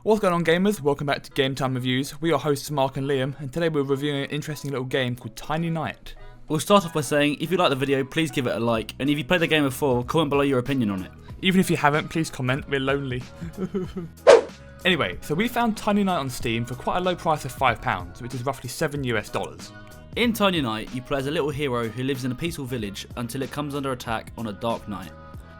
What's going on, gamers? Welcome back to Game Time Reviews. We are hosts Mark and Liam, and today we're reviewing an interesting little game called Tiny Night. We'll start off by saying, if you like the video, please give it a like, and if you played the game before, comment below your opinion on it. Even if you haven't, please comment, we're lonely. Anyway, so we found Tiny Night on Steam for quite a low price of £5, which is roughly $7 US. In Tiny Night, you play as a little hero who lives in a peaceful village until it comes under attack on a dark night.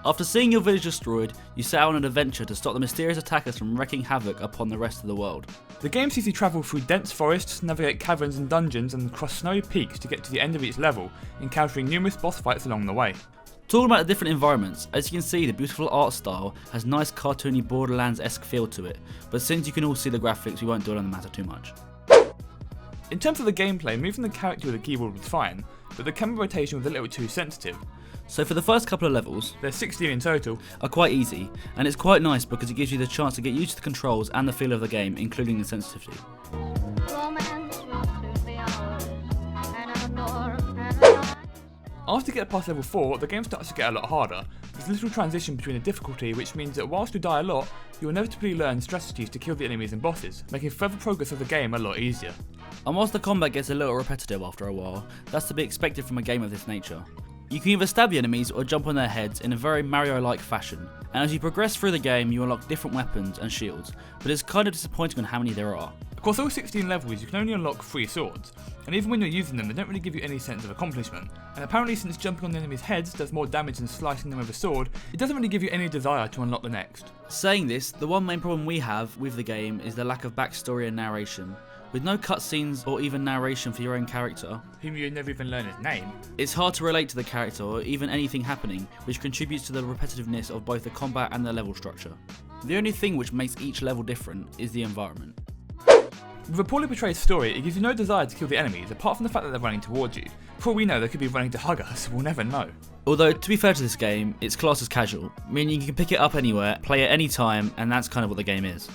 After seeing your village destroyed, you set out on an adventure to stop the mysterious attackers from wreaking havoc upon the rest of the world. The game sees you travel through dense forests, navigate caverns and dungeons, and cross snowy peaks to get to the end of each level, encountering numerous boss fights along the way. Talking about the different environments, as you can see, the beautiful art style has nice cartoony Borderlands-esque feel to it, but since you can all see the graphics, we won't dwell on the matter too much. In terms of the gameplay, moving the character with a keyboard was fine, but the camera rotation was a little too sensitive. So for the first couple of levels, there's 16 in total, are quite easy, and it's quite nice because it gives you the chance to get used to the controls and the feel of the game, including the sensitivity. After you get past level 4, the game starts to get a lot harder. There's a little transition between the difficulty, which means that whilst you die a lot, you'll inevitably learn strategies to kill the enemies and bosses, making further progress of the game a lot easier. And whilst the combat gets a little repetitive after a while, that's to be expected from a game of this nature. You can either stab the enemies or jump on their heads in a very Mario-like fashion, and as you progress through the game you unlock different weapons and shields, but it's kind of disappointing on how many there are. Across all 16 levels you can only unlock 3 swords, and even when you're using them they don't really give you any sense of accomplishment, and apparently since jumping on the enemies' heads does more damage than slicing them with a sword, it doesn't really give you any desire to unlock the next. Saying this, the one main problem we have with the game is the lack of backstory and narration. With no cutscenes or even narration for your own character, whom you never even learn his name, it's hard to relate to the character or even anything happening, which contributes to the repetitiveness of both the combat and the level structure. The only thing which makes each level different is the environment. With a poorly portrayed story, it gives you no desire to kill the enemies apart from the fact that they're running towards you. For all we know, they could be running to hug us, we'll never know. Although, to be fair to this game, it's classed as casual, meaning you can pick it up anywhere, play at any time, and that's kind of what the game is.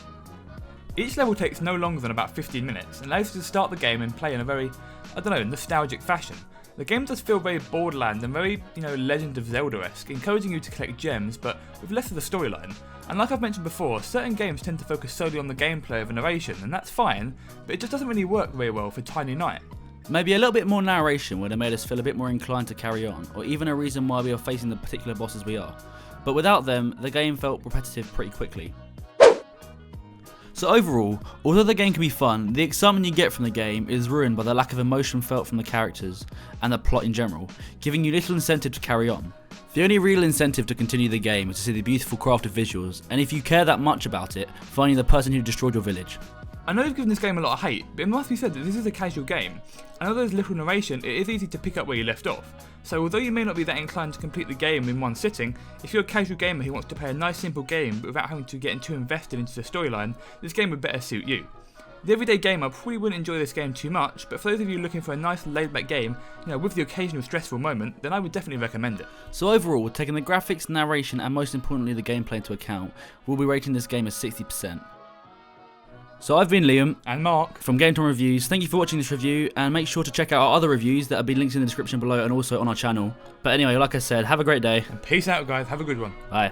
Each level takes no longer than about 15 minutes and allows you to start the game and play in a very, nostalgic fashion. The game does feel very Borderlands and very, Legend of Zelda-esque, encouraging you to collect gems but with less of the storyline. And like I've mentioned before, certain games tend to focus solely on the gameplay over narration, and that's fine, but it just doesn't really work very well for Tiny Night. Maybe a little bit more narration would have made us feel a bit more inclined to carry on, or even a reason why we are facing the particular bosses we are. But without them, the game felt repetitive pretty quickly. So overall, although the game can be fun, the excitement you get from the game is ruined by the lack of emotion felt from the characters and the plot in general, giving you little incentive to carry on. The only real incentive to continue the game is to see the beautiful crafted visuals, and if you care that much about it, finding the person who destroyed your village. I know you've given this game a lot of hate, but it must be said that this is a casual game, and although there's little narration, it is easy to pick up where you left off. So although you may not be that inclined to complete the game in one sitting, if you're a casual gamer who wants to play a nice simple game but without having to get too invested into the storyline, this game would better suit you. The everyday gamer probably wouldn't enjoy this game too much, but for those of you looking for a nice laid back game, with the occasional stressful moment, then I would definitely recommend it. So overall, taking the graphics, narration and most importantly the gameplay into account, we'll be rating this game as 60%. So I've been Liam and Mark from Game Time Reviews. Thank you for watching this review and make sure to check out our other reviews that have been linked in the description below and also on our channel. But anyway, like I said, have a great day. And peace out guys, have a good one. Bye.